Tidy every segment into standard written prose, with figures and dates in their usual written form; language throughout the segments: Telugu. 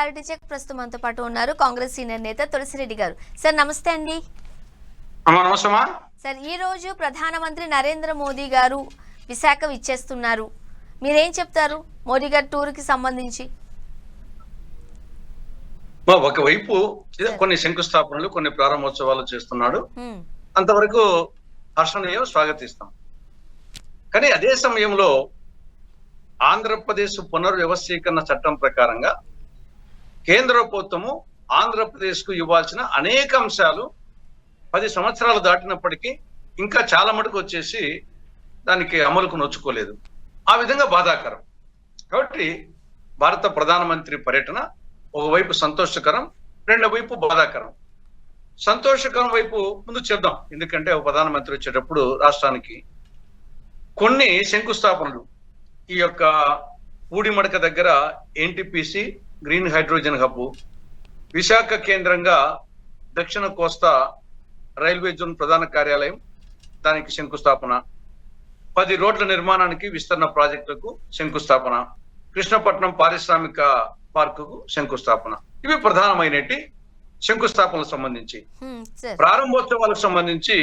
రియాలిటీ చెక్ ప్రస్తుతం మనతో పాటు ఉన్నారు కాంగ్రెస్ సీనియర్ నేత తులసిరెడ్డి గారు. సార్ నమస్తే అండి. సార్ ఈ రోజు ప్రధానమంత్రి నరేంద్ర మోదీ గారు విశాఖ విచ్చేస్తున్నారు. మీరేం చెప్తారు మోదీ గారి టూర్ కి సంబంధించి? ఒకవైపు కొన్ని శంకుస్థాపనలు, కొన్ని ప్రారంభోత్సవాలు చేస్తున్నాడు, అంతవరకు హర్షణీయం, స్వాగతిస్తాం. కానీ అదే సమయంలో ఆంధ్రప్రదేశ్ పునర్వ్యవస్థీకరణ చట్టం ప్రకారంగా కేంద్ర ప్రభుత్వము ఆంధ్రప్రదేశ్ కు ఇవ్వాల్సిన అనేక అంశాలు 10 సంవత్సరాలు దాటినప్పటికీ ఇంకా చాలా మటుకు వచ్చేసి దానికి అమలుకు నోచుకోలేదు. ఆ విధంగా బాధాకరం. కాబట్టి భారత ప్రధానమంత్రి పర్యటన ఒకవైపు సంతోషకరం, రెండో వైపు బాధాకరం. సంతోషకరం వైపు ముందు చేద్దాం, ఎందుకంటే ఒక ప్రధానమంత్రి వచ్చేటప్పుడు రాష్ట్రానికి కొన్ని శంకుస్థాపనలు, ఈ యొక్క ఊడిమడక దగ్గర NTPC green hydrogen hub, Visakha కేంద్రంగా దక్షిణ కోస్తా రైల్వే జోన్ ప్రధాన కార్యాలయం, దానికి శంకుస్థాపన, 10 రోడ్ల నిర్మాణానికి విస్తరణ ప్రాజెక్టులకు శంకుస్థాపన, కృష్ణపట్నం పారిశ్రామిక పార్కుకు శంకుస్థాపన. ఇవి ప్రధానమైనటి శంకుస్థాపనలకు సంబంధించి. ప్రారంభోత్సవాలకు సంబంధించి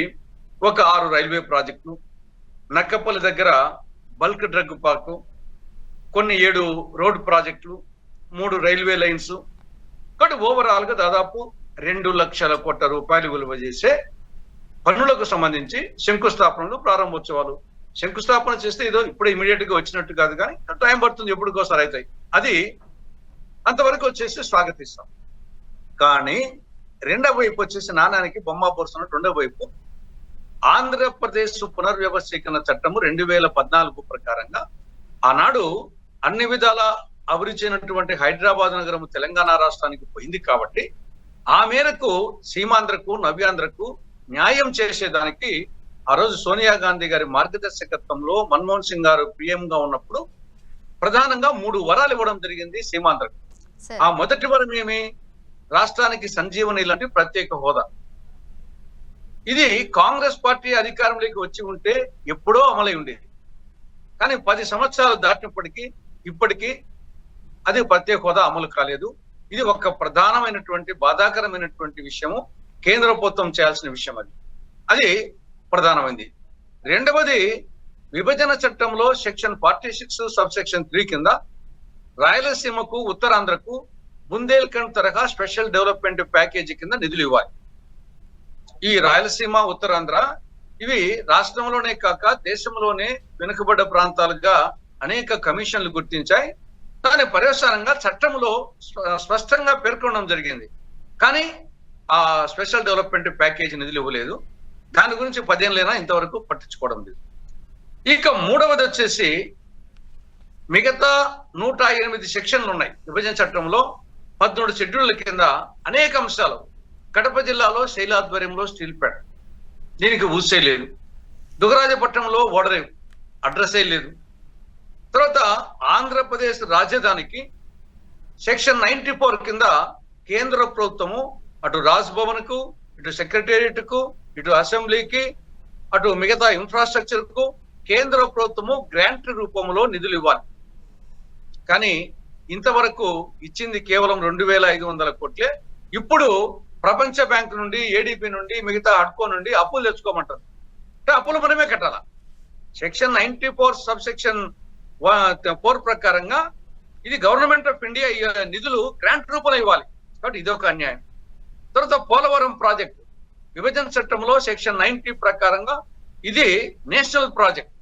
ఒక 6 రైల్వే ప్రాజెక్టులు, నక్కపల్లి దగ్గర బల్క్ డ్రగ్ పార్కు, కొన్ని 7 రోడ్ ప్రాజెక్టులు, 3 రైల్వే లైన్స్, కాబట్టి ఓవరాల్ గా దాదాపు 2 లక్షల కోట్ల రూపాయలు విలువ చేసే పనులకు సంబంధించి శంకుస్థాపనలు, ప్రారంభోత్సవాలు. శంకుస్థాపన చేస్తే ఏదో ఇప్పుడు ఇమీడియట్ గా వచ్చినట్టు కాదు, కానీ టైం పడుతుంది, ఎప్పటికోసారి అవుతాయి. అది అంతవరకు వచ్చేసి స్వాగతిస్తాం. కానీ రెండవ వైపు వచ్చేసి నాణానికి బొమ్మ పోరుస్తున్నట్టు రెండవ వైపు ఆంధ్రప్రదేశ్ పునర్వ్యవస్థీకరణ చట్టము 2014 ప్రకారంగా ఆనాడు అన్ని విధాల అభివృద్ధి అయినటువంటి హైదరాబాద్ నగరం తెలంగాణ రాష్ట్రానికి పోయింది. కాబట్టి ఆ మేరకు సీమాంధ్రకు, నవ్యాంధ్రకు న్యాయం చేసేదానికి ఆ రోజు సోనియా గాంధీ గారి మార్గదర్శకత్వంలో మన్మోహన్ సింగ్ గారు పిఎం గా ఉన్నప్పుడు ప్రధానంగా 3 వరాలు ఇవ్వడం జరిగింది సీమాంధ్రకు. ఆ మొదటి వరం ఏమి? రాష్ట్రానికి సంజీవని లాంటి ప్రత్యేక హోదా. ఇది కాంగ్రెస్ పార్టీ అధికారంలోకి వచ్చి ఉంటే ఎప్పుడో అమలై ఉండేది. కానీ 10 సంవత్సరాలు దాటినప్పటికీ ఇప్పటికీ అది ప్రత్యేక హోదా అమలు కాలేదు. ఇది ఒక ప్రధానమైనటువంటి బాధాకరమైనటువంటి విషయము, కేంద్ర ప్రభుత్వం చేయాల్సిన విషయం. అది ప్రధానమైంది. రెండవది, విభజన చట్టంలో సెక్షన్ 46 సబ్ సెక్షన్ 3 కింద రాయలసీమకు, ఉత్తరాంధ్రకు బుందేల్ఖండ్ తరహా స్పెషల్ డెవలప్మెంట్ ప్యాకేజీ కింద నిధులు ఇవ్వాలి. ఈ రాయలసీమ, ఉత్తరాంధ్ర ఇవి రాష్ట్రంలోనే కాక దేశంలోనే వెనుకబడ్డ ప్రాంతాలుగా అనేక కమిషన్లు గుర్తించాయి. దాని పర్యవసానంగా చట్టంలో స్పష్టంగా పేర్కొనడం జరిగింది. కానీ ఆ స్పెషల్ డెవలప్మెంట్ ప్యాకేజీ నిధులు ఇవ్వలేదు. దాని గురించి 10 ఏళ్ళైనా ఇంతవరకు పట్టించుకోవడం లేదు. ఇక మూడవది వచ్చేసి మిగతా 108 సెక్షన్లు ఉన్నాయి విభజన చట్టంలో. 13 షెడ్యూళ్ల కింద అనేక అంశాలు. కడప జిల్లాలో శైలాధ్వర్యంలో స్టీల్ ప్లాంట్, దీనికి ఊసే లేదు. దుగరాజపట్నంలో ఓడరేవు, అడ్రస్సే లేదు. తర్వాత ఆంధ్రప్రదేశ్ రాజధానికి సెక్షన్ 94 కింద కేంద్ర ప్రభుత్వము అటు రాజ్భవన్ కు, ఇటు సెక్రటేరియట్ కు, ఇటు అసెంబ్లీకి, అటు మిగతా ఇన్ఫ్రాస్ట్రక్చర్ కు కేంద్ర ప్రభుత్వము గ్రాంట్ రూపంలో నిధులు ఇవ్వాలి. కానీ ఇంతవరకు ఇచ్చింది కేవలం 2500 కోట్లే. ఇప్పుడు ప్రపంచ బ్యాంక్ నుండి, ఏడీపీ నుండి, మిగతా అడ్కో నుండి అప్పులు తెచ్చుకోమంటారు. అంటే అప్పులు మనమే కట్టాలా. సెక్షన్ 94 సబ్ సెక్షన్ 4 ప్రకారంగా ఇది గవర్నమెంట్ ఆఫ్ ఇండియా నిధులు గ్రాంట్ రూపంలో ఇవ్వాలి. కాబట్టి ఇది ఒక అన్యాయం. తర్వాత పోలవరం ప్రాజెక్ట్ విభజన చట్టంలో సెక్షన్ 90 ప్రకారంగా ఇది నేషనల్ ప్రాజెక్ట్.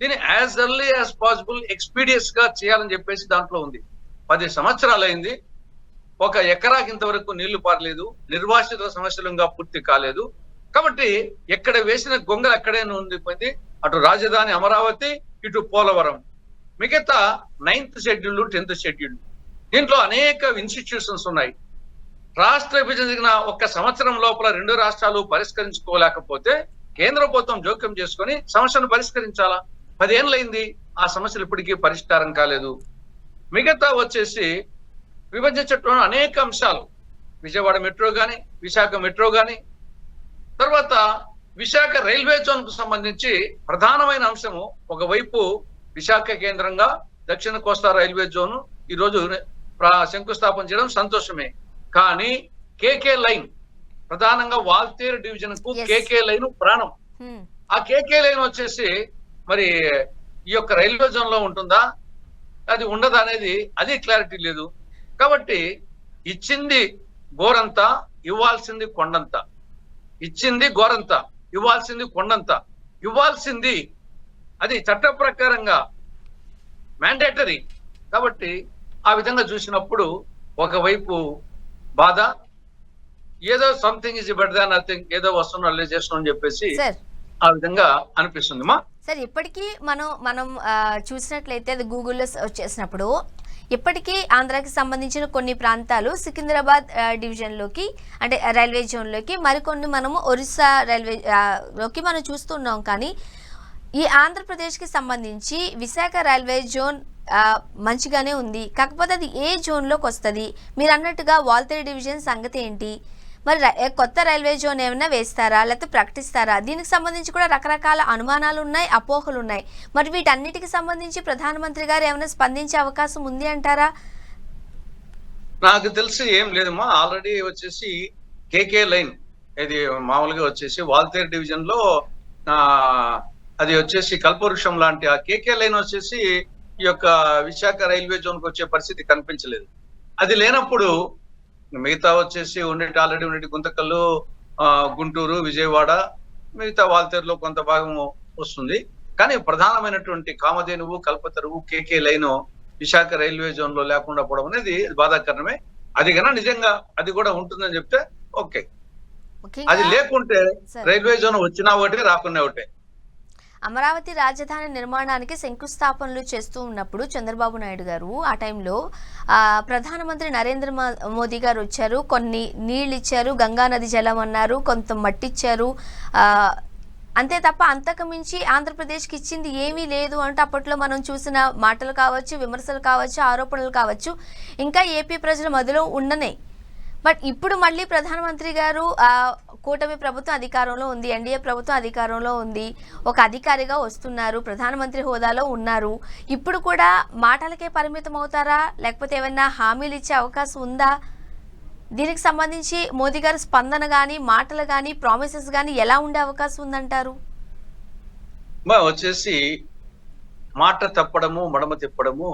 దీన్ని యాజ్ ఎర్లీ యాజ్ పాసిబుల్ ఎక్స్పీడియస్ గా చేయాలని చెప్పేసి దాంట్లో ఉంది. 10 సంవత్సరాలు అయింది, 1 ఎకరాకి ఇంతవరకు నీళ్లు పారలేదు, నిర్వాసిత సమస్యలుగా పూర్తి కాలేదు. కాబట్టి ఎక్కడ వేసిన గొంగలు అక్కడే ఉండిపోయింది. అటు రాజధాని అమరావతి, ఇటు పోలవరం. మిగతా 9th షెడ్యూల్, 10th షెడ్యూల్, దీంట్లో అనేక ఇన్స్టిట్యూషన్స్ ఉన్నాయి. రాష్ట్ర విభజన జరిగిన 1 సంవత్సరం లోపల 2 రాష్ట్రాలు పరిష్కరించుకోలేకపోతే కేంద్ర ప్రభుత్వం జోక్యం చేసుకొని సమస్యను పరిష్కరించాలా. 10 ఏళ్ళైంది, ఆ సమస్యలు ఇప్పటికీ పరిష్కారం కాలేదు. మిగతా వచ్చేసి విభజన చట్టంలో అనేక అంశాలు, విజయవాడ మెట్రో గాని, విశాఖ మెట్రో గాని, తర్వాత విశాఖ రైల్వే జోన్ కు సంబంధించి ప్రధానమైన అంశము ఒకవైపు విశాఖ కేంద్రంగా దక్షిణ కోస్తా రైల్వే జోన్ ఈ రోజు శంకుస్థాపన చేయడం సంతోషమే. కానీ కేకే లైన్ ప్రధానంగా వాల్తేరు డివిజన్ కు Yes. కేకే లైన్ ప్రాణం. ఆ కేకే లైన్ వచ్చేసి మరి ఈ యొక్క రైల్వే జోన్ లో ఉంటుందా అది ఉండదా అనేది అది క్లారిటీ లేదు. కాబట్టి ఇచ్చింది గోరంత, ఇవ్వాల్సింది కొండంత. ఇచ్చింది గోరంత, ఇవ్వాల్సింది కొండంత. ఇవ్వాల్సింది అది చట్ట ప్రకారంగా మ్యాండేటరీ. కాబట్టి ఆ విధంగా చూసినప్పుడు ఒకవైపు బాధ, ఏదో something is better than nothing, ఏదో వస్తున్నా అల్లే చేస్తున్నాం అని చెప్పేసి సార్ ఆ విధంగా అనిపిస్తుంది మా. సార్ ఇప్పటికీ మనం చూసినట్లయితే అది గూగుల్లో సర్చ్ చేసినప్పుడు ఇప్పటికీ ఆంధ్రాకి సంబంధించిన కొన్ని ప్రాంతాలు సికింద్రాబాద్ డివిజన్లోకి అంటే రైల్వే జోన్లోకి, మరికొన్ని మనము ఒరిస్సా రైల్వే లోకి మనం చూస్తున్నాం. కానీ ఈ ఆంధ్రప్రదేశ్కి సంబంధించి విశాఖ రైల్వే జోన్ మంచిగానే ఉంది. కాకపోతే అది ఏ జోన్లోకి వస్తుంది? మీరు అన్నట్టుగా వాల్తేరు డివిజన్ సంగతి ఏంటి? మరి కొత్త రైల్వే జోన్ ఏమైనా వేస్తారా లేకపోతే ప్రకటిస్తారా? దీనికి సంబంధించి కూడా రకరకాల అనుమానాలు ఉన్నాయి, అపోహలు ఉన్నాయి. మరి వీటన్నిటికి సంబంధించి ప్రధానమంత్రి గారు ఏమైనా స్పందించే అవకాశం ఉంది అంటారా? నాకు తెలిసి ఏం లేదమ్మా. ఆల్రెడీ వచ్చేసి కేకే లైన్ ఇది మామూలుగా వచ్చేసి వాల్తేరు డివిజన్ లో అది వచ్చేసి కల్పవృక్షం లాంటి ఆ కేకే లైన్ వచ్చేసి ఈ యొక్క విశాఖ రైల్వే జోన్ కు వచ్చే పరిస్థితి కనిపించలేదు. అది లేనప్పుడు మిగతా వచ్చేసి ఆల్రెడీ ఉండేటి గుంతకల్లు, గుంటూరు, విజయవాడ, మిగతా వాల్తేరులో కొంత భాగం వస్తుంది. కానీ ప్రధానమైనటువంటి కామధేనువు, కల్పతరువు, KK line Visakha railway zone లో లేకుండా పోవడం అనేది బాధాకరమే. అది కన్నా నిజంగా అది కూడా ఉంటుందని చెప్తే ఓకే. అది లేకుంటే రైల్వే జోన్ వచ్చినా ఒకటే, రాకున్నా ఒకటే. అమరావతి రాజధాని నిర్మాణానికి శంకుస్థాపనలు చేస్తూ ఉన్నప్పుడు చంద్రబాబు నాయుడు గారు ఆ టైంలో ప్రధానమంత్రి నరేంద్ర మోదీ గారు వచ్చారు, కొన్ని నీళ్ళు ఇచ్చారు, గంగా నది జలం అన్నారు, కొంత మట్టి ఇచ్చారు, అంతే తప్ప అంతకు మించి ఆంధ్రప్రదేశ్కి ఇచ్చింది ఏమీ లేదు అంటే అప్పట్లో మనం చూసిన మాటలు కావచ్చు, విమర్శలు కావచ్చు, ఆరోపణలు కావచ్చు ఇంకా ఏపీ ప్రజల మధ్యలో ఉండనే. బట్ ఇప్పుడు మళ్ళీ ప్రధానమంత్రి గారు కూటమి ప్రభుత్వం అధికారంలో ఉంది, ఎన్డీఏ ప్రభుత్వం అధికారంలో ఉంది, ఒక అధికారిగా వస్తున్నారు, ప్రధానమంత్రి హోదాలో ఉన్నారు. ఇప్పుడు కూడా మాటలకే పరిమితం అవుతారా లేకపోతే ఏమైనా హామీలు ఇచ్చే అవకాశం ఉందా? దీనికి సంబంధించి మోదీ గారి స్పందన కానీ, మాటలు కానీ, ప్రామిసెస్ కానీ ఎలా ఉండే అవకాశం ఉందంటారు? వచ్చేసి మాట తప్పడము, మడమ తిప్పడము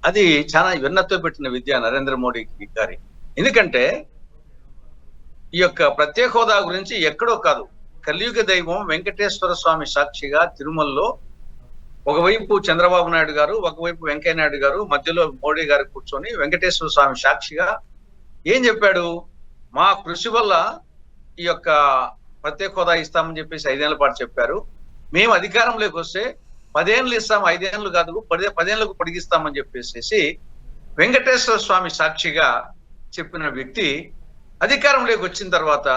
అది చాలా వెన్నతో పెట్టిన విద్య నరేంద్ర మోడీ గారి. ఎందుకంటే ఈ యొక్క ప్రత్యేక హోదా గురించి ఎక్కడో కాదు, కలియుగ దైవం వెంకటేశ్వర స్వామి సాక్షిగా తిరుమలలో ఒకవైపు చంద్రబాబు నాయుడు గారు, ఒకవైపు వెంకయ్య నాయుడు గారు, మధ్యలో మోడీ గారు కూర్చొని వెంకటేశ్వర స్వామి సాక్షిగా ఏం చెప్పాడు? మా కృషి వల్ల ఈ యొక్క ప్రత్యేక హోదా ఇస్తామని చెప్పేసి 5 ఏళ్ల పాటు చెప్పారు. మేము అధికారంలోకి వస్తే 10 ఏళ్ళు ఇస్తాం, 5 ఏళ్ళు కాదు 10 ఏళ్లకు పొడిగిస్తామని చెప్పేసి వెంకటేశ్వర స్వామి సాక్షిగా చెప్పిన వ్యక్తి అధికారంలోకి వచ్చిన తర్వాత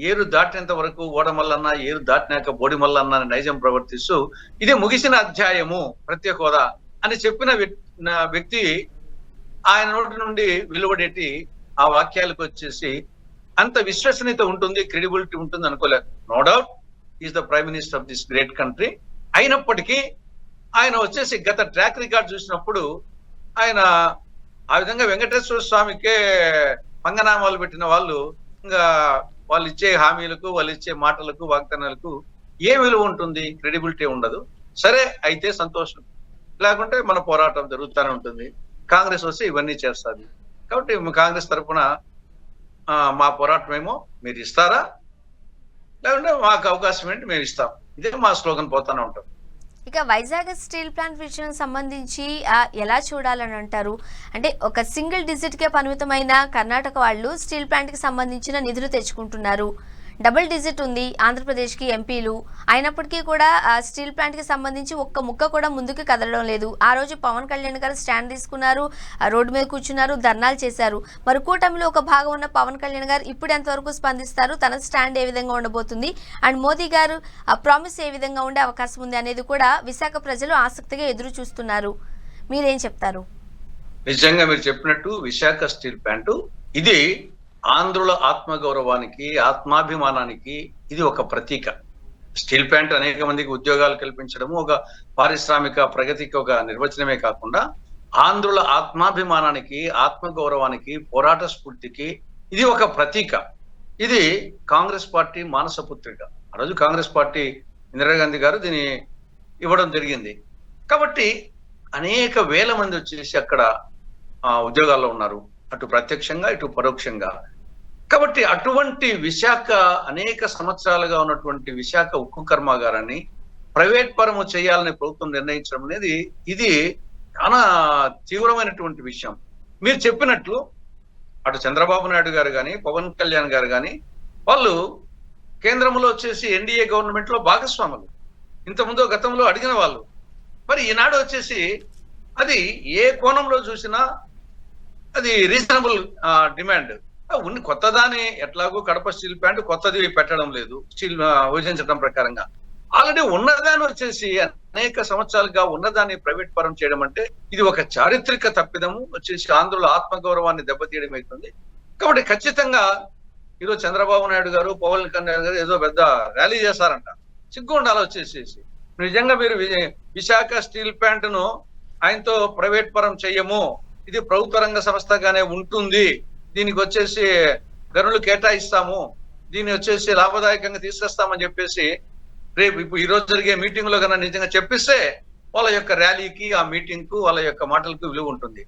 ఏరు దాటినంత వరకు ఓడమల్లన్న, ఏరు దాటినాక బోడిమల్లన్న నైజం ప్రవర్తిస్తూ ఇది ముగిసిన అధ్యాయము ప్రత్యేక హోదా అని చెప్పిన వ్యక్తి ఆయన నోటి నుండి వెలువడేటి ఆ వాక్యాలకు వచ్చేసి అంత విశ్వసనీయత ఉంటుంది, క్రెడిబిలిటీ ఉంటుంది అనుకోలేదు. No doubt is the prime minister of this great country. అయినప్పటికీ ఆయన వచ్చేసి గత ట్రాక్ రికార్డ్ చూసినప్పుడు ఆయన ఆ విధంగా వెంకటేశ్వర స్వామికే పంగనామాలు పెట్టిన వాళ్ళు ఇంకా వాళ్ళు ఇచ్చే హామీలకు, వాళ్ళు ఇచ్చే మాటలకు, వాగ్దానాలకు ఏ విలువ ఉంటుంది? క్రెడిబిలిటీ ఉండదు. సరే అయితే సంతోషం, లేకుంటే మన పోరాటం జరుగుతూనే ఉంటుంది. కాంగ్రెస్ వస్తే ఇవన్నీ చేస్తుంది. కాబట్టి కాంగ్రెస్ తరఫున మా పోరాటం ఏమో మీరు ఇస్తారా, లేకుంటే మాకు అవకాశం ఏంటి మేము ఇస్తాం, ఇదే మా స్లోగన్ పోతానే ఉంటాం. ఇక వైజాగ్ స్టీల్ ప్లాంట్ విషయం సంబంధించి ఎలా చూడాలని అంటారు? అంటే ఒక సింగిల్ డిజిట్కే పరిమితమైన కర్ణాటక వాళ్ళు స్టీల్ ప్లాంట్కి సంబంధించిన నిధులు తెచ్చుకుంటున్నారు. డబుల్ డిజిట్ ఉంది ఆంధ్రప్రదేశ్కి ఎంపీలు, అయినప్పటికీ కూడా స్టీల్ ప్లాంట్కి సంబంధించి ఒక్క ముక్క కూడా ముందుకు కదలడం లేదు. ఆ రోజు పవన్ కళ్యాణ్ గారు స్టాండ్ తీసుకున్నారు, రోడ్డు మీద కూర్చున్నారు, ధర్నాలు చేశారు. మరి కూటమిలో ఒక భాగం ఉన్న పవన్ కళ్యాణ్ గారు ఇప్పుడు ఎంతవరకు స్పందిస్తారు, తన స్టాండ్ ఏ విధంగా ఉండబోతుంది, అండ్ మోదీ గారు ప్రామిస్ ఏ విధంగా ఉండే అవకాశం ఉంది అనేది కూడా విశాఖ ప్రజలు ఆసక్తిగా ఎదురు చూస్తున్నారు. మీరేం చెప్తారు? నిజంగా మీరు చెప్పినట్టు విశాఖ స్టీల్ ప్లాంట్ ఇది ఆంధ్రుల ఆత్మగౌరవానికి, ఆత్మాభిమానానికి ఇది ఒక ప్రతీక. స్టీల్ ప్లాంట్ అనేక మందికి ఉద్యోగాలు కల్పించడము, ఒక పారిశ్రామిక ప్రగతికి ఒక నిర్వచనమే కాకుండా ఆంధ్రుల ఆత్మాభిమానానికి, ఆత్మగౌరవానికి, పోరాట స్ఫూర్తికి ఇది ఒక ప్రతీక. ఇది కాంగ్రెస్ పార్టీ మానస పుత్రిక. ఆ రోజు కాంగ్రెస్ పార్టీ ఇందిరాగాంధీ గారు దీన్ని ఇవ్వడం జరిగింది. కాబట్టి అనేక వేల మంది వచ్చేసి అక్కడ ఉద్యోగాల్లో ఉన్నారు, అటు ప్రత్యక్షంగా ఇటు పరోక్షంగా. కాబట్టి అటువంటి విశాఖ అనేక సంవత్సరాలుగా ఉన్నటువంటి విశాఖ ఉక్కు కర్మాగారాన్ని ప్రైవేట్ పరము చేయాలని ప్రభుత్వం నిర్ణయించడం అనేది ఇది చాలా తీవ్రమైనటువంటి విషయం. మీరు చెప్పినట్లు అటు చంద్రబాబు నాయుడు గారు కానీ, పవన్ కళ్యాణ్ గారు కానీ, వాళ్ళు కేంద్రంలో వచ్చేసి ఎన్డీఏ గవర్నమెంట్ లో భాగస్వాములు, ఇంతకుముందు గతంలో అడిగిన వాళ్ళు. మరి ఈనాడు వచ్చేసి అది ఏ కోణంలో చూసినా అది రీజనబుల్ డిమాండ్. కొత్తదాని ఎట్లాగో కడప స్టీల్ ప్లాంట్ కొత్తది పెట్టడం లేదు, స్టీల్ విభజన చట్టం ప్రకారంగా. ఆల్రెడీ ఉన్నదాన్ని వచ్చేసి అనేక సంవత్సరాలుగా ఉన్నదాన్ని ప్రైవేట్ పరం చేయడం అంటే ఇది ఒక చారిత్రక తప్పిదము, వచ్చేసి ఆంధ్రుల ఆత్మగౌరవాన్ని దెబ్బతీయడం అవుతుంది. కాబట్టి ఖచ్చితంగా ఈరోజు చంద్రబాబు నాయుడు గారు, పవన్ కళ్యాణ్ గారు ఏదో పెద్ద ర్యాలీ చేశారంట. సిగ్గు ఉండాలి వచ్చేసేసి. నిజంగా మీరు విశాఖ స్టీల్ ప్లాంట్ ను ఆయనతో ప్రైవేట్ పరం చెయ్యము, ఇది ప్రభుత్వ రంగ సంస్థగానే ఉంటుంది, దీనికి వచ్చేసి గనులు కేటాయిస్తాము, దీన్ని వచ్చేసి లాభదాయకంగా తీసుకొస్తామని చెప్పేసి రేపు ఇప్పుడు ఈ రోజు జరిగే మీటింగ్ లో కన్నా నిజంగా చెప్పిస్తే వాళ్ళ యొక్క ర్యాలీకి, ఆ మీటింగ్ కు, వాళ్ళ యొక్క మాటలకు విలువ ఉంటుంది.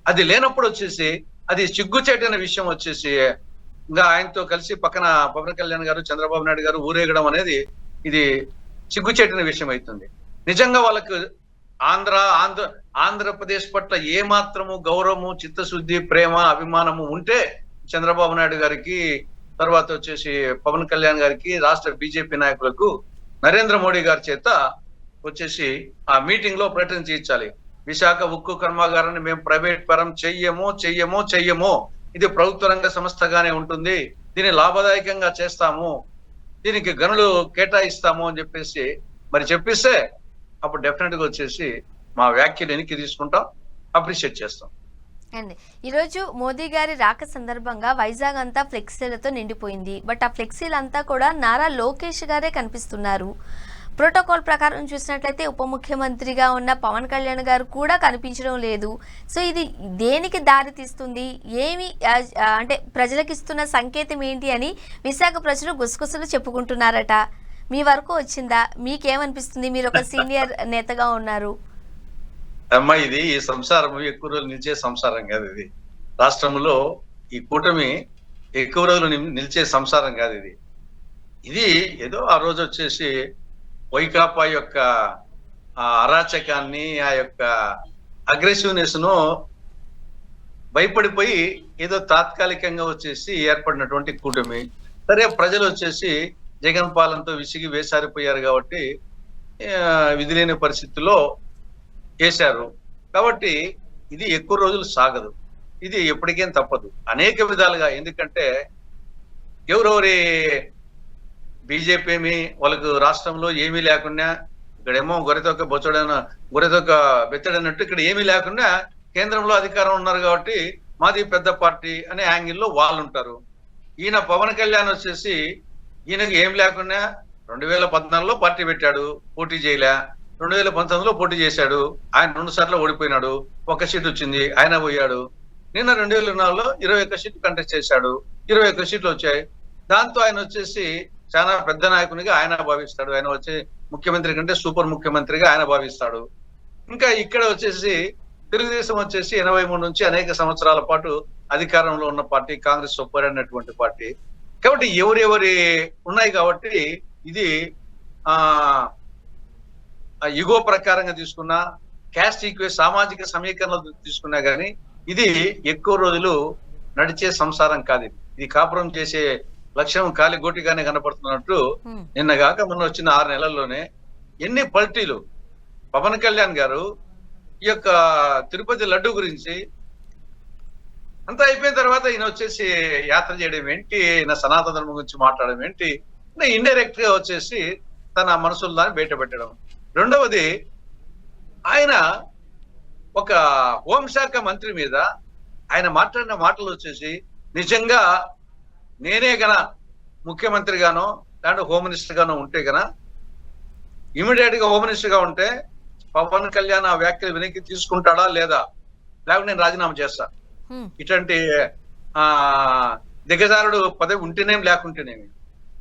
అది లేనప్పుడు వచ్చేసి అది సిగ్గుచేటైన విషయం వచ్చేసి ఇంకా ఆయనతో కలిసి పక్కన పవన్ కళ్యాణ్ గారు, చంద్రబాబు నాయుడు గారు ఊరేగడం అనేది ఇది సిగ్గుచేటైన విషయం అవుతుంది. నిజంగా వాళ్ళకు ఆంధ్రప్రదేశ్ పట్ల ఏ మాత్రము గౌరవము, చిత్తశుద్ధి, ప్రేమ, అభిమానము ఉంటే చంద్రబాబు నాయుడు గారికి, తర్వాత వచ్చేసి పవన్ కళ్యాణ్ గారికి, రాష్ట్ర బీజేపీ నాయకులకు నరేంద్ర మోడీ గారి చేత వచ్చేసి ఆ మీటింగ్ లో ప్రకటన చేయించాలి. విశాఖ ఉక్కు కర్మాగారాన్ని మేము ప్రైవేట్ పరం చెయ్యము, ఇది ప్రభుత్వ రంగ సంస్థగానే ఉంటుంది, దీన్ని లాభదాయకంగా చేస్తాము, దీనికి గనులు కేటాయిస్తాము అని చెప్పేసి మరి చెప్పిస్తే అప్పుడు డెఫినెట్ గా వచ్చేసి మా వ్యాఖ్యలు వెనక్కి తీసుకుంటాం, అప్రిషియేట్ చేస్తాం. అండి ఈరోజు మోదీ గారి రాక సందర్భంగా వైజాగ్ అంతా ఫ్లెక్సీలతో నిండిపోయింది. బట్ ఆ ఫ్లెక్సీలంతా కూడా నారా లోకేష్ గారే కనిపిస్తున్నారు. ప్రోటోకాల్ ప్రకారం చూసినట్లయితే ఉప ముఖ్యమంత్రిగా ఉన్న పవన్ కళ్యాణ్ గారు కూడా కనిపించడం లేదు. సో ఇది దేనికి దారి తీస్తుంది, ఏమి అంటే ప్రజలకు ఇస్తున్న సంకేతం ఏంటి అని విశాఖ ప్రజలు గుసగుసలు చెప్పుకుంటున్నారట. మీ వరకు వచ్చిందా? మీకేమనిపిస్తుంది? మీరు ఒక సీనియర్ నేతగా ఉన్నారు. అమ్మా, ఇది ఈ సంసారం ఎక్కువ రోజులు నిలిచే సంసారం కాదు. ఇది రాష్ట్రంలో ఈ కూటమి ఎక్కువ రోజులు నిలిచే సంసారం కాదు. ఇది ఏదో ఆ రోజు వచ్చేసి వైకాపా యొక్క అరాచకాన్ని, ఆ యొక్క అగ్రెసివ్నెస్ ను భయపడిపోయి ఏదో తాత్కాలికంగా వచ్చేసి ఏర్పడినటువంటి కూటమి. సరే, ప్రజలు వచ్చేసి జగన్ పాలనతో విసిగి వేసారిపోయారు కాబట్టి విధి లేని పరిస్థితుల్లో చేశారు. కాబట్టి ఇది ఎక్కువ రోజులు సాగదు, ఇది ఎప్పటికేం తప్పదు అనేక విధాలుగా. ఎందుకంటే ఎవరెవరి బీజేపీ వాళ్ళకు రాష్ట్రంలో ఏమీ లేకుండా, ఇక్కడేమో గొర్రెతొక్క బెత్తడన్నట్టు ఇక్కడ ఏమీ లేకుండా కేంద్రంలో అధికారం ఉన్నారు కాబట్టి మాది పెద్ద పార్టీ అనే యాంగిల్లో వాళ్ళు ఉంటారు. ఈయన పవన్ కళ్యాణ్ వచ్చేసి ఈయనకి ఏం లేకుండా 2014లో పార్టీ పెట్టాడు, పోటీ చేయలే. 2019లో పోటీ చేశాడు, ఆయన 2 సార్లు ఓడిపోయినాడు, 1 సీట్ వచ్చింది, ఆయన పోయాడు. నిన్న 2024లో 21 సీట్లు కంటెస్ట్ చేశాడు, 21 సీట్లు వచ్చాయి. దాంతో ఆయన వచ్చేసి చాలా పెద్ద నాయకునిగా ఆయన భావిస్తాడు. ఆయన వచ్చి ముఖ్యమంత్రి కంటే సూపర్ ముఖ్యమంత్రిగా ఆయన భావిస్తాడు. ఇంకా ఇక్కడ వచ్చేసి తెలుగుదేశం వచ్చేసి 83 నుంచి అనేక సంవత్సరాల పాటు అధికారంలో ఉన్న పార్టీ, కాంగ్రెస్ పోరాడినటువంటి పార్టీ. కాబట్టి ఎవరెవరి ఉన్నాయి కాబట్టి ఇది యుగో ప్రకారంగా తీసుకున్నా, క్యాస్ట్ ఈక్వేషన్, సామాజిక సమీకరణ తీసుకున్నా గానీ ఇది ఎక్కువ రోజులు నడిచే సంసారం కాదు. ఇది కాపురం చేసే లక్ష్యం కాలి గోటిగానే కనపడుతున్నట్టు నిన్న కాక మొన్న వచ్చిన 6 నెలల్లోనే ఎన్ని పల్టీలు. పవన్ కళ్యాణ్ గారు ఈ యొక్క తిరుపతి లడ్డు గురించి అంతా అయిపోయిన తర్వాత ఈయన వచ్చేసి యాత్ర చేయడం ఏంటి, ఈయన సనాతన ధర్మం గురించి మాట్లాడడం ఏంటి, ఇండైరెక్ట్ గా వచ్చేసి తన మనసులో దాన్ని బయట పెట్టడం. రెండవది, ఆయన ఒక హోంశాఖ మంత్రి మీద ఆయన మాట్లాడిన మాటలు వచ్చేసి నిజంగా నేనే గన ముఖ్యమంత్రి గానో లేదంటే హోమ్ మినిస్టర్ గానో ఉంటే గన ఇమీడియట్ గా హోమ్ మినిస్టర్ గా ఉంటే పవన్ కళ్యాణ్ ఆ వ్యాఖ్యలు వెనక్కి తీసుకుంటాడా లేదా లేకపోతే నేను రాజీనామా చేస్తా. హ్మ్. ఇట్లాంటి ఆ దిగజారుడు పదవి ఉంటేనేమి లేకుంటేనేమి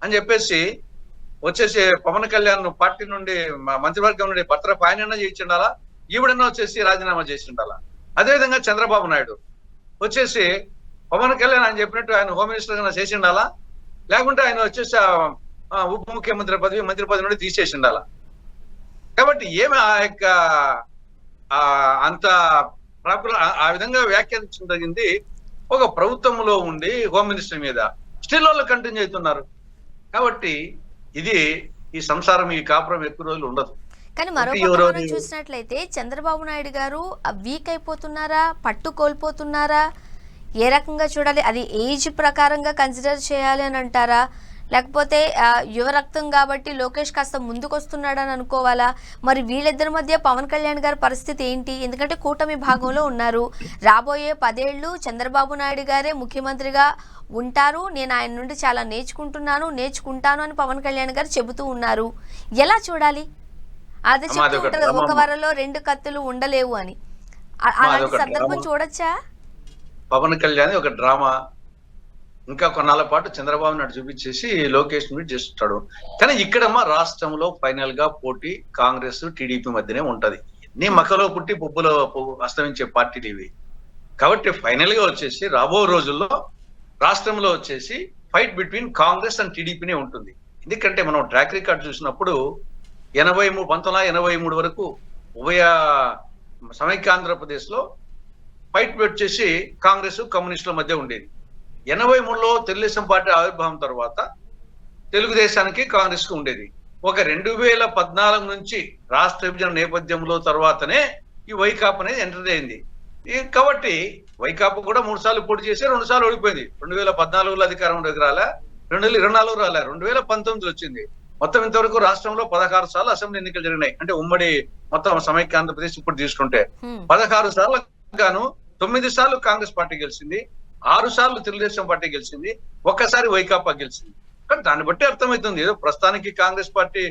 అని చెప్పేసి వచ్చేసి పవన్ కళ్యాణ్ పార్టీ నుండి మంత్రివర్గం నుండి భర్తరఫ్ ఆయనన్నా చేయించిండాలా, ఈవిడన్నా వచ్చేసి రాజీనామా చేసి ఉండాలా. అదేవిధంగా చంద్రబాబు నాయుడు వచ్చేసి పవన్ కళ్యాణ్ ఆయన చెప్పినట్టు ఆయన హోమ్ మినిస్టర్ గా చేసి ఉండాలా, లేకుంటే ఆయన వచ్చేసి ఉప ముఖ్యమంత్రి పదవి మంత్రి పదవి నుండి తీసేసి ఉండాలా. కాబట్టి ఏమి ఆ యొక్క అంత ప్రాబ్లం ఆ విధంగా వ్యాఖ్యానించడం జరిగింది. ఒక ప్రభుత్వంలో ఉండి హోమ్ మినిస్టర్ మీద స్టిల్ వాళ్ళు కంటిన్యూ అవుతున్నారు. కాబట్టి ఇది ఈ సంసారం ఈ కాపురం ఎక్కువ రోజులు ఉండదు. కానీ మరోపక్క మనం చూసినట్లయితే చంద్రబాబు నాయుడు గారు వీక్ అయిపోతున్నారా, పట్టు కోల్పోతున్నారా, ఏ రకంగా చూడాలి? అది ఏజ్ ప్రకారంగా కన్సిడర్ చేయాలి అని అంటారా, లేకపోతే యువ రక్తం కాబట్టి లోకేష్ కాస్త ముందుకొస్తున్నాడని అనుకోవాలా? మరి వీళ్ళిద్దరి మధ్య పవన్ కళ్యాణ్ గారి పరిస్థితి ఏంటి? ఎందుకంటే కూటమి భాగంలో ఉన్నారు. రాబోయే 10 ఏళ్ళు చంద్రబాబు నాయుడు గారే ముఖ్యమంత్రిగా ఉంటారు, నేను ఆయన నుండి చాలా నేర్చుకుంటాను అని పవన్ కళ్యాణ్ గారు చెబుతూ ఉన్నారు. ఎలా చూడాలి? అదే చెప్తూ ఉంటారు ఒక వరలో 2 కత్తులు ఉండలేవు అని. అలాంటి సందర్భం చూడొచ్చా? పవన్ కళ్యాణ్ ఒక డ్రామా ఇంకా కొన్నాళ్ళ పాటు చంద్రబాబు నాయుడు చూపించేసి లోకేష్ మీట్ చేస్తాడు. కానీ ఇక్కడమ్మా రాష్ట్రంలో ఫైనల్ గా పోటీ కాంగ్రెస్ టీడీపీ మధ్యనే ఉంటది. నీ మకలో పుట్టి పువ్వులో అస్తమించే పార్టీలు ఇవి. కాబట్టి ఫైనల్ గా వచ్చేసి రాబో రోజుల్లో రాష్ట్రంలో వచ్చేసి ఫైట్ బిట్వీన్ కాంగ్రెస్ అండ్ టీడీపీనే ఉంటుంది. ఎందుకంటే మనం ట్రాక్ రికార్డ్ చూసినప్పుడు 1983 వరకు ఉభయ సమైక్య ఆంధ్రప్రదేశ్ లో ఫైట్ వచ్చేసి కాంగ్రెస్ కమ్యూనిస్టుల మధ్య ఉండేది. 83లో తెలుగుదేశం పార్టీ ఆవిర్భావం తర్వాత తెలుగుదేశానికి కాంగ్రెస్ కు ఉండేది. ఒక 2014 నుంచి రాష్ట్ర విభజన నేపథ్యంలో తర్వాతనే ఈ వైకాపా అనేది ఎంటర్ అయింది. కాబట్టి వైకాపా కూడా 3 సార్లు పోటీ చేసి 2 సార్లు ఓడిపోయింది. 2014లో అధికారం రాలే, 2024 రాలే, 2019 వచ్చింది. మొత్తం ఇంతవరకు రాష్ట్రంలో 16 సార్లు అసెంబ్లీ ఎన్నికలు జరిగినాయి. అంటే ఉమ్మడి మొత్తం సమైక్య ఆంధ్రప్రదేశ్ ఇప్పుడు తీసుకుంటే 16 సార్లు గాను 9 సార్లు కాంగ్రెస్ పార్టీ గెలిచింది, 6 సార్లు తెలుగుదేశం పార్టీ గెలిచింది, ఒక్కసారి వైకాపా గెలిచింది. కానీ దాన్ని బట్టి అర్థమవుతుంది ఏదో ప్రస్తుతానికి కాంగ్రెస్ పార్టీ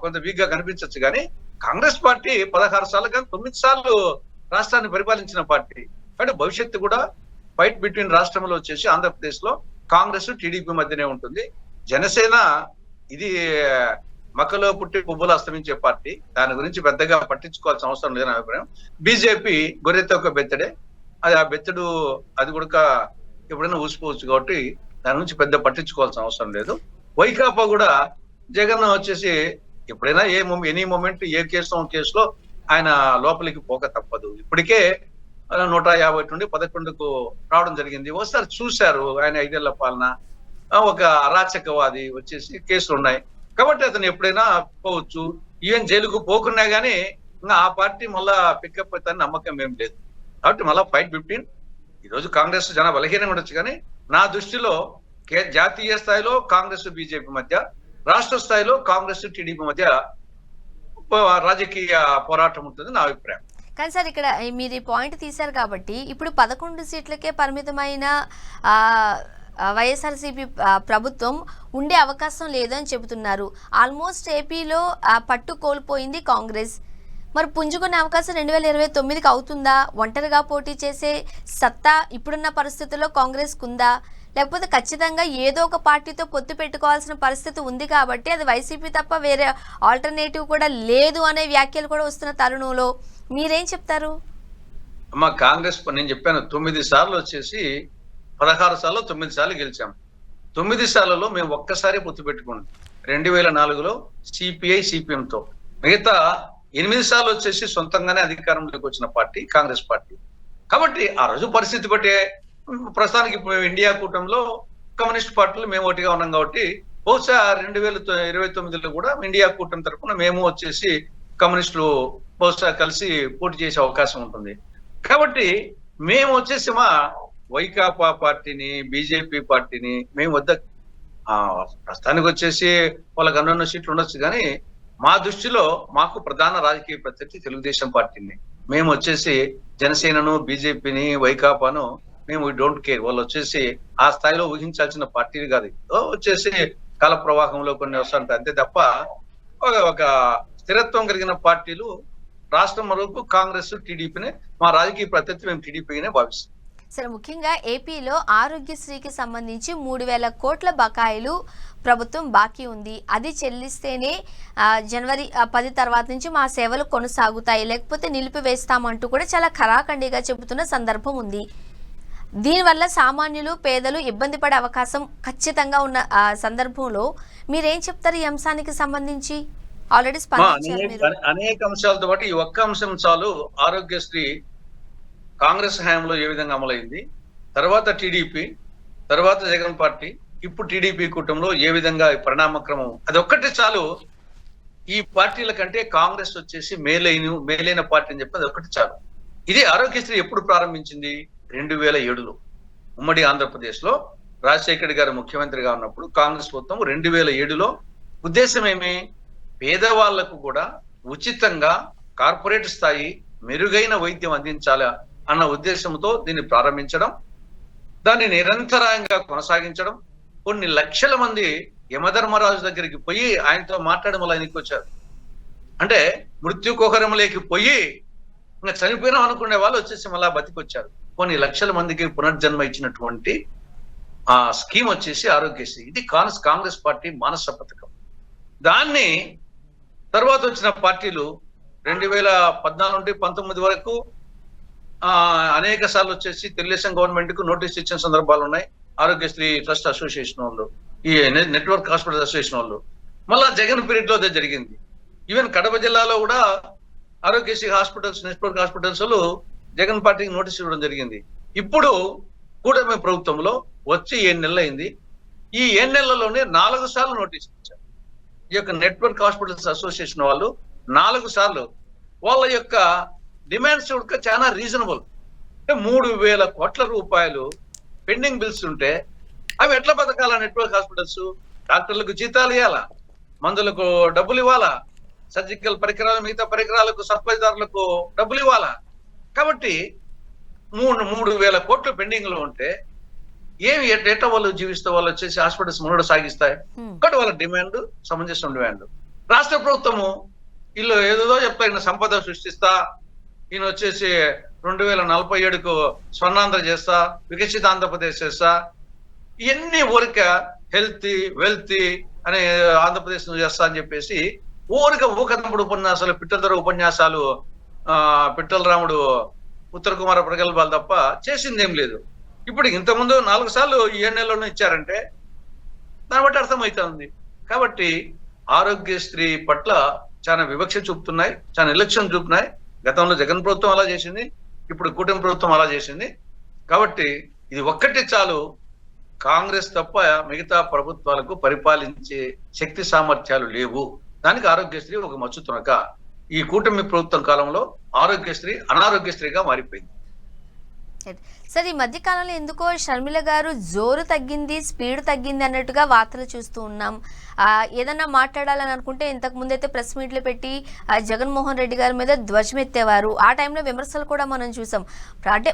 కొంత వీక్ గా కనిపించవచ్చు. కానీ కాంగ్రెస్ పార్టీ 16 సార్లు కానీ 9 సార్లు రాష్ట్రాన్ని పరిపాలించిన పార్టీ. కాబట్టి భవిష్యత్తు కూడా ఫైట్ బిట్వీన్ రాష్ట్రంలో వచ్చేసి ఆంధ్రప్రదేశ్ లో కాంగ్రెస్ టీడీపీ మధ్యనే ఉంటుంది. జనసేన ఇది మక్కలో పుట్టి పువ్వులు అస్తమించే పార్టీ, దాని గురించి పెద్దగా పట్టించుకోవాల్సిన అవసరం లేదని అభిప్రాయం. బీజేపీ గొర్రెతో ఒక బెత్తడే, అది ఆ బెత్తడు అది కూడా ఎప్పుడైనా ఊసిపోవచ్చు. కాబట్టి దాని గురించి పెద్ద పట్టించుకోవాల్సిన అవసరం లేదు. వైకాపా కూడా జగన్ వచ్చేసి ఎప్పుడైనా ఎనీ మూమెంట్ ఏ కేసులో ఆయన లోపలికి పోక తప్పదు. ఇప్పటికే 150 నుండి 11కు రావడం జరిగింది. ఒకసారి చూశారు ఆయన 5 ఏళ్ల పాలన, ఒక అరాచకవాది వచ్చేసి కేసులు ఉన్నాయి. కాబట్టి అతను ఎప్పుడైనా పోవచ్చు. ఈవెన్ జైలుకు పోకున్నా గానీ ఇంకా ఆ పార్టీ మళ్ళా పికప్ అవుతారని నమ్మకం ఏం లేదు. కాబట్టి మళ్ళా ఫైట్ బిట్వీన్ ఈరోజు కాంగ్రెస్ జన బలహీనంగా ఉండొచ్చు. కానీ నా దృష్టిలో జాతీయ స్థాయిలో కాంగ్రెస్ బీజేపీ మధ్య, రాష్ట్ర స్థాయిలో కాంగ్రెస్ టీడీపీ మధ్య రాజకీయ పోరాటం ఉంటుంది నా అభిప్రాయం. కానీ సార్ ఇక్కడ మీరు ఈ పాయింట్ తీశారు కాబట్టి ఇప్పుడు 11 సీట్లకే పరిమితమైన వైఎస్ఆర్సీపీ ప్రభుత్వం ఉండే అవకాశం లేదని చెబుతున్నారు. ఆల్మోస్ట్ ఏపీలో పట్టు కోల్పోయింది కాంగ్రెస్. మరి పుంజుకునే అవకాశం 2029కి అవుతుందా? ఒంటరిగా పోటీ చేసే సత్తా ఇప్పుడున్న పరిస్థితుల్లో కాంగ్రెస్కు ఉందా? లేకపోతే ఖచ్చితంగా ఏదో ఒక పార్టీతో పొత్తు పెట్టుకోవాల్సిన పరిస్థితి ఉంది కాబట్టి అది వైసీపీ తప్ప వేరే ఆల్టర్నేటివ్ కూడా లేదు అనే వ్యాఖ్యలు కూడా వస్తున్న తరుణంలో మీరేం చెప్తారు? అమ్మా కాంగ్రెస్ నేను చెప్పాను 9 సార్లు వచ్చేసి 16 సార్లు 9 సార్లు గెలిచాం. 9 సార్లలో మేము ఒక్కసారి పొత్తు పెట్టుకున్నాం 2004లో సిపిఐ సిపిఎంతో. మిగతా 8 సార్లు వచ్చేసి సొంతంగానే అధికారంలోకి వచ్చిన పార్టీ కాంగ్రెస్ పార్టీ. కాబట్టి ఆ రోజు పరిస్థితి బట్టే ప్రస్తుతానికి ఇండియా కూటమిలో కమ్యూనిస్ట్ పార్టీలు మేము ఒకటిగా ఉన్నాం. కాబట్టి బహుశా 2029లో కూడా ఇండియా కూటమి తరఫున మేము వచ్చేసి కమ్యూనిస్టులు బహుశా కలిసి పోటీ చేసే అవకాశం ఉంటుంది. కాబట్టి మేము వచ్చేసి మా వైకాపా పార్టీని బీజేపీ పార్టీని మేము వద్ద ప్రస్తుతానికి వచ్చేసి వాళ్ళకి అన్న సీట్లు ఉండొచ్చు. కానీ మా దృష్టిలో మాకు ప్రధాన రాజకీయ ప్రత్యర్థి తెలుగుదేశం పార్టీని. మేము వచ్చేసి జనసేనను బీజేపీని వైకాపాను మేము డోంట్ కేర్. వాళ్ళు వచ్చేసి ఆ స్థాయిలో ఊహించాల్సిన పార్టీలు కాదు. వచ్చేసి కాల ప్రవాహంలో కొన్ని వస్తుంటాయి అంతే తప్ప ఒక స్థిరత్వం కలిగిన పార్టీలు రాష్ట్రం వరకు కాంగ్రెస్ టీడీపీనే మా రాజకీయ ప్రత్యర్థి మేము టీడీపీనే భావిస్తాం. సరే, ముఖ్యంగా ఏపీలో ఆరోగ్యశ్రీకి సంబంధించి 3,000 కోట్ల బకాయిలు ప్రభుత్వం బాకీ ఉంది. అది చెల్లిస్తేనే జనవరి 10 తర్వాత నుంచి మా సేవలు కొనసాగుతాయి, లేకపోతే నిలిపివేస్తామంటూ కూడా చాలా ఖరాఖండిగా చెబుతున్న సందర్భం ఉంది. దీనివల్ల సామాన్యులు పేదలు ఇబ్బంది పడే అవకాశం ఖచ్చితంగా ఉన్న సందర్భంలో మీరేం చెప్తారు ఈ అంశానికి సంబంధించి? ఆల్రెడీ స్పందించారు మీరు. అనేక అంశాలతో పాటు ఈ ఒక్క అంశం చాలు. ఆరోగ్యశ్రీ కాంగ్రెస్ హయాంలో ఏ విధంగా అమలైంది, తర్వాత టీడీపీ, తర్వాత జగన్ పార్టీ, ఇప్పుడు టీడీపీ కూటమిలో ఏ విధంగా పరిణామక్రమం, అది ఒక్కటి చాలు. ఈ పార్టీల కంటే కాంగ్రెస్ వచ్చేసి మేలైన పార్టీ అని చెప్పి అది ఒక్కటి చాలు. ఇది ఆరోగ్యశ్రీ ఎప్పుడు ప్రారంభించింది? 2007లో ఉమ్మడి ఆంధ్రప్రదేశ్ లో రాజశేఖర్ గారు ముఖ్యమంత్రిగా ఉన్నప్పుడు కాంగ్రెస్ ప్రభుత్వం 2007లో ఉద్దేశం ఏమి? పేదవాళ్లకు కూడా ఉచితంగా కార్పొరేట్ స్థాయి మెరుగైన వైద్యం అందించాలా అన్న ఉద్దేశంతో దీన్ని ప్రారంభించడం, దాన్ని నిరంతరంగా కొనసాగించడం. కొన్ని లక్షల మంది యమధర్మరాజు దగ్గరికి పోయి ఆయనతో మాట్లాడడం వల్ల ఆయనకి వచ్చారు. అంటే మృత్యుకోహరంలోకి పోయి ఇంకా చనిపోయినాం అనుకునే వాళ్ళు వచ్చేసి మళ్ళా బతికొచ్చారు. కొన్ని లక్షల మందికి పునర్జన్మ ఇచ్చినటువంటి ఆ స్కీమ్ వచ్చేసి ఆరోగ్యశ్రీ. ఇది కాంగ్రెస్ పార్టీ మానస పథకం. దాన్ని తర్వాత వచ్చిన పార్టీలు 2014 నుండి 19 వరకు అనేక సార్లు వచ్చేసి తెలుగుదేశం గవర్నమెంట్ కు నోటీస్ ఇచ్చిన సందర్భాలు ఉన్నాయి. ఆరోగ్యశ్రీ ట్రస్ట్ అసోసియేషన్ వాళ్ళు, ఈ నెట్వర్క్ హాస్పిటల్ అసోసియేషన్ వాళ్ళు. మళ్ళా జగన్ పీరియడ్ లో అదే జరిగింది. ఈవెన్ కడప జిల్లాలో కూడా Aarogyasri hospitals, network hospitals Jagan పార్టీకి నోటీస్ ఇవ్వడం జరిగింది. ఇప్పుడు కూటమి ప్రభుత్వంలో వచ్చి 7 నెలలు అయింది. ఈ 7 నెలల్లోనే 4 సార్లు నోటీస్ ఇచ్చారు. ఈ యొక్క నెట్వర్క్ హాస్పిటల్స్ అసోసియేషన్ వాళ్ళు 4 సార్లు వాళ్ళ యొక్క డిమాండ్స్ కూడా చాలా రీజనబుల్. అంటే 3,000 కోట్ల రూపాయలు పెండింగ్ బిల్స్ ఉంటే అవి ఎట్లా బతకాలా? నెట్వర్క్ హాస్పిటల్స్ డాక్టర్లకు జీతాలు ఇవ్వాలా, మందులకు డబ్బులు ఇవ్వాలా, సర్జికల్ పరికరాలు మిగతా పరికరాలకు సప్లైదారులకు డబ్బులు ఇవ్వాలా. కాబట్టి 3,000 కోట్లు పెండింగ్ లో ఉంటే ఏమి ఎట్లా వాళ్ళు జీవిస్తే వాళ్ళు వచ్చేసి హాస్పిటల్స్ మునుగడ సాగిస్తాయి. ఒకటి వాళ్ళ డిమాండ్, సమంజసం డిమాండ్. రాష్ట్ర ప్రభుత్వము వీళ్ళు ఏదో చెప్తారు, ఈయన సంపద సృష్టిస్తా, ఈయన వచ్చేసి 2047కు స్వర్ణాంధ్ర చేస్తా, వికసిత ఆంధ్రప్రదేశ్ చేస్తా, ఇవన్నీ ఊరిక హెల్తీ వెల్తీ అనే ఆంధ్రప్రదేశ్ చేస్తా అని చెప్పేసి ఊకదంపుడు ఉపన్యాసాలు, పిట్టల ఉపన్యాసాలు, పిట్టల రాముడు ఉత్తర కుమార ప్రగల్భాలు తప్ప చేసింది ఏం లేదు. ఇప్పుడు ఇంతకుముందు 4 సార్లు 7 నెలలను ఇచ్చారంటే దాన్ని బట్టి అర్థమవుతుంది. కాబట్టి ఆరోగ్యశ్రీ పట్ల చాలా వివక్ష చూపుతున్నాయి, చాలా నిర్లక్ష్యం చూపుతున్నాయి. గతంలో జగన్ ప్రభుత్వం అలా చేసింది, ఇప్పుడు కూటమి ప్రభుత్వం అలా చేసింది. కాబట్టి ఇది ఒక్కటి చాలు. కాంగ్రెస్ తప్ప మిగతా ప్రభుత్వాలకు పరిపాలించే శక్తి సామర్థ్యాలు లేవు. దానికి ఆరోగ్యశ్రీ ఒక మచ్చు తునక. ఈ కూటమి ప్రభుత్వం కాలంలో ఆరోగ్యశ్రీ అనారోగ్యశ్రీగా మారిపోయింది. సార్, ఈ మధ్య కాలంలో ఎందుకో షర్మిల గారు జోరు తగ్గింది, స్పీడ్ తగ్గింది అన్నట్టుగా వార్తలు చూస్తూ ఉన్నాం. ఏదన్నా మాట్లాడాలని అనుకుంటే ఇంతకు ముందైతే ప్రెస్ మీట్లు పెట్టి జగన్మోహన్ రెడ్డి గారి మీద ధ్వజమెత్తేవారు. ఆ టైంలో విమర్శలు కూడా మనం చూసాం. అంటే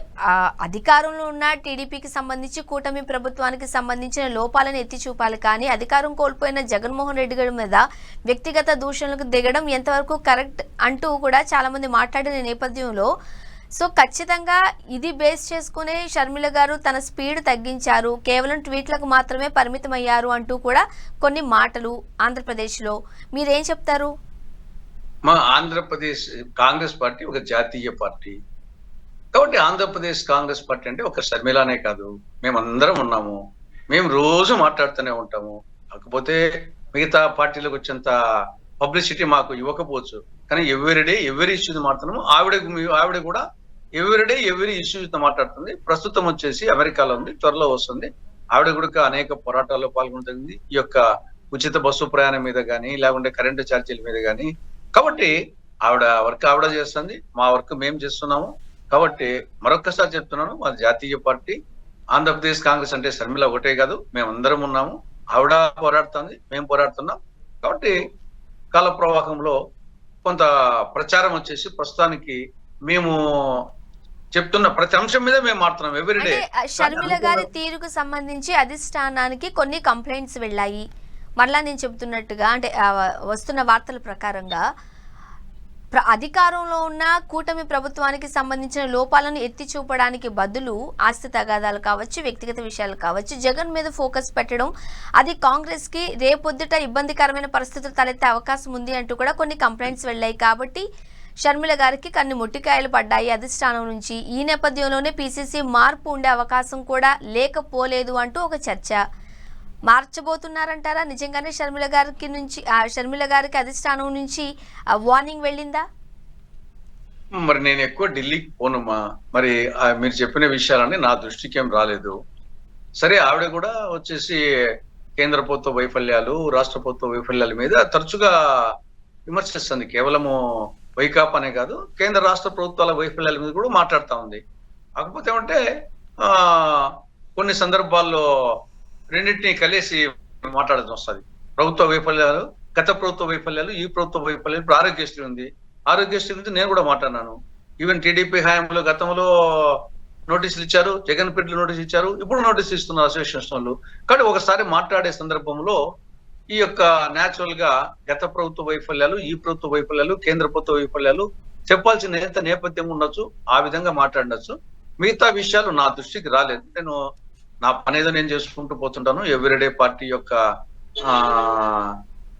అధికారంలో ఉన్న టీడీపీకి సంబంధించి, కూటమి ప్రభుత్వానికి సంబంధించిన లోపాలను ఎత్తి చూపాలి, కానీ అధికారం కోల్పోయిన జగన్మోహన్ రెడ్డి గారి మీద వ్యక్తిగత దూషణలకు దిగడం ఎంతవరకు కరెక్ట్ అంటూ కూడా చాలా మంది మాట్లాడిన నేపథ్యంలో సో ఖచ్చితంగా ఇది బేస్ చేసుకునే షర్మిల గారు తన స్పీడ్ తగ్గించారు, కేవలం ట్వీట్లకు మాత్రమే పరిమితమయ్యారు అంటూ కూడా కొన్ని మాటలు ఆంధ్రప్రదేశ్లో. మీరేం చెప్తారు? మా ఆంధ్రప్రదేశ్ కాంగ్రెస్ పార్టీ ఒక జాతీయ పార్టీ కాబట్టి ఆంధ్రప్రదేశ్ కాంగ్రెస్ పార్టీ అంటే ఒక షర్మిలానే కాదు, మేమందరం ఉన్నాము. మేము రోజు మాట్లాడుతూనే ఉంటాము. కాకపోతే మిగతా పార్టీలకు వచ్చేంత పబ్లిసిటీ మాకు ఇవ్వకపోవచ్చు, కానీ ఎవరి ఇష్యూని మాట్లాడుతున్నాము. ఆవిడ కూడా ఎవరి ఇష్యూతో మాట్లాడుతుంది. ప్రస్తుతం వచ్చేసి అమెరికాలో ఉంది, త్వరలో వస్తుంది. ఆవిడ కూడా అనేక పోరాటాల్లో పాల్గొంటుంది, ఈ యొక్క ఉచిత బస్సు ప్రయాణం మీద కానీ, లేకుంటే కరెంటు ఛార్జీల మీద కానీ. కాబట్టి ఆవిడ వర్క్ ఆవిడ చేస్తుంది, మా వర్క్ మేము చేస్తున్నాము. కాబట్టి మరొక్కసారి చెప్తున్నాను, మా జాతీయ పార్టీ ఆంధ్రప్రదేశ్ కాంగ్రెస్ అంటే షర్మిల ఒకటే కాదు, మేమందరం ఉన్నాము. ఆవిడ పోరాడుతుంది, మేము పోరాడుతున్నాం. కాబట్టి కాల ప్రవాహంలో కొంత ప్రచారం వచ్చేసి ప్రస్తుతానికి మేము చెప్తున్న ప్రతి అంశం మీద మేము మాట్లాడుతున్నాం ఎవ్రీడే. షర్మిల గారి తీరుకు సంబంధించి అధిష్టానానికి కొన్ని కంప్లైంట్స్ వెళ్ళాయి. మరలా నేను చెబుతున్నట్టుగా, అంటే వస్తున్న వార్తల ప్రకారంగా అధికారంలో ఉన్న కూటమి ప్రభుత్వానికి సంబంధించిన లోపాలను ఎత్తి చూపడానికి బదులు ఆస్తి తగాదాలు కావచ్చు, వ్యక్తిగత విషయాలు కావచ్చు, జగన్ మీద ఫోకస్ పెట్టడం అది కాంగ్రెస్ కి రేపొద్దుట ఇబ్బందికరమైన పరిస్థితులు తలెత్తే అవకాశం ఉంది అంటూ కూడా కొన్ని కంప్లైంట్స్ వెళ్ళాయి. కాబట్టి షర్మిల గారికి కొన్ని ముట్టికాయలు పడ్డాయి అధిష్టానం నుంచి. ఈ నేపథ్యంలోనే పీసీసీ మార్పు ఉండే అవకాశం కూడా లేకపోలేదు అంటూ ఒక చర్చ. మార్చబోతున్నారంటారా? నిజంగానే షర్మిల గారికి అధిష్టానం నుంచి వార్నింగ్ వెళ్ళిందా? మరి నేను ఎక్కువ ఢిల్లీకి పోనమ్మా. మరి మీరు చెప్పిన విషయాలన్నీ నా దృష్టికి ఏం రాలేదు. సరే, ఆవిడ కూడా వచ్చేసి కేంద్ర ప్రభుత్వ వైఫల్యాలు, రాష్ట్ర ప్రభుత్వ వైఫల్యాల మీద తరచుగా విమర్శిస్తుంది. కేవలము వైకాపా అనే కాదు, కేంద్ర రాష్ట్ర ప్రభుత్వాల వైఫల్యాల మీద కూడా మాట్లాడుతూ ఉంది. కాకపోతే ఏమంటే కొన్ని సందర్భాల్లో రెండింటినీ కలిసి మాట్లాడాల్సి వస్తుంది. ప్రభుత్వ వైఫల్యాలు, గత ప్రభుత్వ వైఫల్యాలు, ఈ ప్రభుత్వ వైఫల్యాలు. ఇప్పుడు ఆరోగ్యశ్రీ ఉంది, ఆరోగ్యశ్రీ గురించి నేను కూడా మాట్లాడినాను. ఈవెన్ టీడీపీ హయాంలో గతంలో నోటీసులు ఇచ్చారు, జగన్ పీఠలు నోటీసులు ఇచ్చారు, ఇప్పుడు నోటీసులు ఇస్తున్నారు అసోసియేషన్ వాళ్ళు. కానీ ఒకసారి మాట్లాడే సందర్భంలో ఈ యొక్క న్యాచురల్ గా గత ప్రభుత్వ వైఫల్యాలు, ఈ ప్రభుత్వ వైఫల్యాలు, కేంద్ర ప్రభుత్వ వైఫల్యాలు చెప్పాల్సిన నేపథ్యం ఉండొచ్చు, ఆ విధంగా మాట్లాడచ్చు. మిగతా విషయాలు నా దృష్టికి రాలేదు. నేను నా పని ఏదో నేను చేసుకుంటూ పోతుంటాను. ఎవ్రీడే పార్టీ యొక్క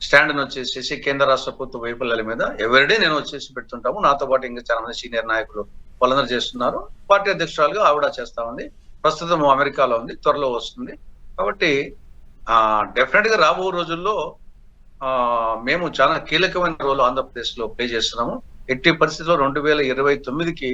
స్టాండ్ వచ్చేసి కేంద్ర రాష్ట్ర ప్రభుత్వ వైఫల్యాల మీద ఎవ్రీడే నేను వచ్చేసి పెడుతుంటాము. నాతో పాటు ఇంకా చాలా మంది సీనియర్ నాయకులు వాళ్ళందరూ చేస్తున్నారు. పార్టీ అధ్యక్షురాలుగా ఆవిడ చేస్తా ఉంది. ప్రస్తుతం అమెరికాలో ఉంది, త్వరలో వస్తుంది. కాబట్టి డెఫినెట్ గా రాబో రోజుల్లో మేము చాలా కీలకమైన రోల్ ఆంధ్రప్రదేశ్ లో ప్లే చేస్తున్నాము. ఎట్టి పరిస్థితుల్లో 2029కి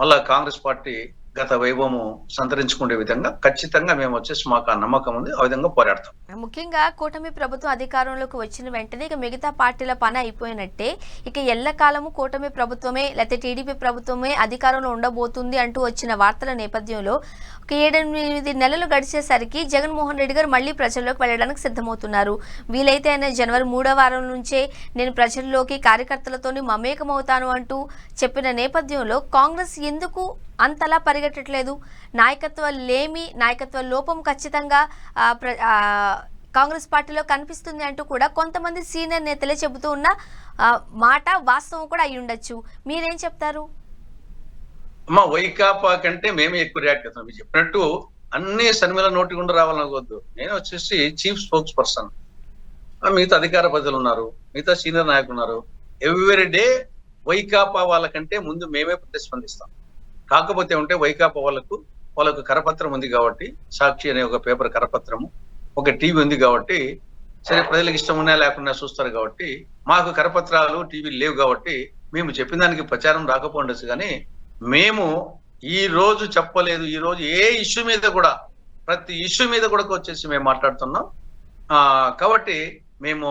మళ్ళా కాంగ్రెస్ పార్టీ గత వైభవము సంతరించుకునే విధంగా ఖచ్చితంగా మేము వచ్చేసి మాకు ఆ నమ్మకం ఉంది. ఆ విధంగా పోరాడతాం. ముఖ్యంగా కూటమి ప్రభుత్వం అధికారంలోకి వచ్చిన వెంటనే ఇక మిగతా పార్టీల పని అయిపోయినట్టే. ఇక ఎల్లకాలము కూటమి ప్రభుత్వమే లేకపోతే టీడీపీ ప్రభుత్వమే అధికారంలో ఉండబోతుంది అంటూ వచ్చిన వార్తల నేపథ్యంలో ఒక 7-8 నెలలు గడిచేసరికి జగన్మోహన్ రెడ్డి గారు మళ్ళీ ప్రజల్లోకి వెళ్ళడానికి సిద్ధమవుతున్నారు. వీలైతే ఆయన జనవరి 3వ వారం నుంచే నేను ప్రజల్లోకి కార్యకర్తలతోని మమేకమవుతాను అంటూ చెప్పిన నేపథ్యంలో కాంగ్రెస్ ఎందుకు అంతలా పరిగెట్టట్లేదు? నాయకత్వ లోపం ఖచ్చితంగా కాంగ్రెస్ పార్టీలో కనిపిస్తుంది అంటూ కూడా కొంతమంది సీనియర్ నేతలే చెబుతూ ఉన్న మాట వాస్తవం కూడా అయి ఉండొచ్చు. మీరేం చెప్తారు? అమ్మా, వైకాపా కంటే మేమే ఎక్కువ రియాక్ట్ అవుతాం. మీరు చెప్పినట్టు అన్ని శర్మిల నోటి గుండా రావాలనుకోవద్దు. నేను వచ్చేసి చీఫ్ స్పోక్స్ పర్సన్. మిగతా అధికార ప్రజలు ఉన్నారు, మిగతా సీనియర్ నాయకులు ఉన్నారు. ఎవ్రీ డే వైకాపా వాళ్ళకంటే ముందు మేమే ప్రతిస్పందిస్తాం. కాకపోతే ఉంటే వైకాపా వాళ్ళకు కరపత్రం ఉంది కాబట్టి, సాక్షి అనే ఒక పేపర్ కరపత్రము, ఒక టీవీ ఉంది కాబట్టి, సరే ప్రజలకు ఇష్టం ఉన్నా లేకుండా చూస్తారు కాబట్టి, మాకు కరపత్రాలు టీవీలు లేవు కాబట్టి మేము చెప్పిన దానికి ప్రచారం రాకపోండొచ్చు. కానీ మేము ఈ రోజు చెప్పలేదు. ఈ రోజు ఏ ఇష్యూ మీద కూడా, ప్రతి ఇష్యూ మీద కూడా వచ్చేసి మేము మాట్లాడుతున్నాం. కాబట్టి మేము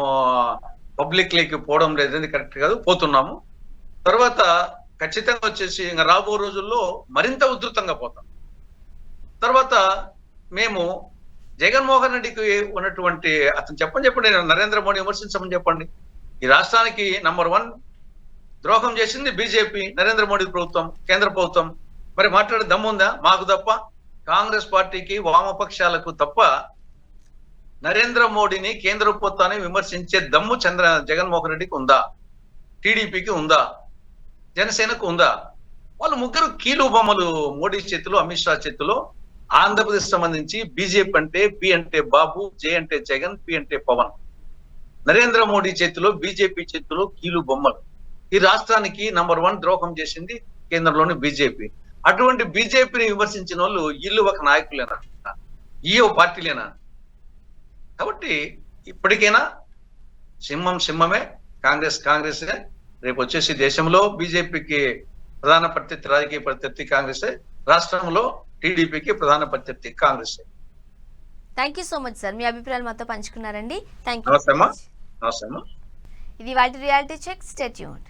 పబ్లిక్ లేకి పోవడం లేదు, కరెక్ట్ కాదు, పోతున్నాము. తర్వాత ఖచ్చితంగా వచ్చేసి ఇంకా రాబో రోజుల్లో మరింత ఉధృతంగా పోతాం. తర్వాత మేము జగన్మోహన్ రెడ్డికి ఉన్నటువంటి అతను చెప్పండి నరేంద్ర మోడీ విమర్శించమని చెప్పండి. ఈ రాష్ట్రానికి నంబర్ 1 ద్రోహం చేసింది బీజేపీ, నరేంద్ర మోడీ ప్రభుత్వం, కేంద్ర ప్రభుత్వం. మరి మాట్లాడే దమ్ము ఉందా? మాకు తప్ప, కాంగ్రెస్ పార్టీకి, వామపక్షాలకు తప్ప నరేంద్ర మోడీని, కేంద్ర ప్రభుత్వాన్ని విమర్శించే దమ్ము జగన్మోహన్ రెడ్డికి ఉందా? టీడీపీకి ఉందా? జనసేనకు ఉందా? వాళ్ళు ముగ్గురు కీలు బొమ్మలు మోడీ చేతిలో, అమిత్ షా చేతిలో. ఆంధ్రప్రదేశ్ సంబంధించి బీజేపీ అంటే బి అంటే బాబు, జే అంటే జగన్, పి అంటే పవన్. నరేంద్ర మోడీ చేతిలో, బీజేపీ చేతిలో కీలు బొమ్మలు. ఈ రాష్ట్రానికి నంబర్ 1 ద్రోహం చేసింది కేంద్రంలోని బీజేపీ. అటువంటి బీజేపీని విమర్శించిన వాళ్ళు వీళ్ళు ఒక నాయకులేనా? ఈ పార్టీలేనా? కాబట్టి ఇప్పటికైనా సింహమే, కాంగ్రెస్. రేపు వచ్చేసి దేశంలో బీజేపీకి ప్రధాన ప్రత్యర్థి, రాజకీయ ప్రత్యర్థి కాంగ్రెస్. రాష్ట్రంలో టీడీపీకి ప్రధాన ప్రత్యర్థి Congress. Thank you so much sir, మీ అభిప్రాయాలు మాతో పంచుకున్నారండి. Thank you. నమస్తే అమ్మా. ఇది వాటి రియాలిటీ చెక్. Stay tuned.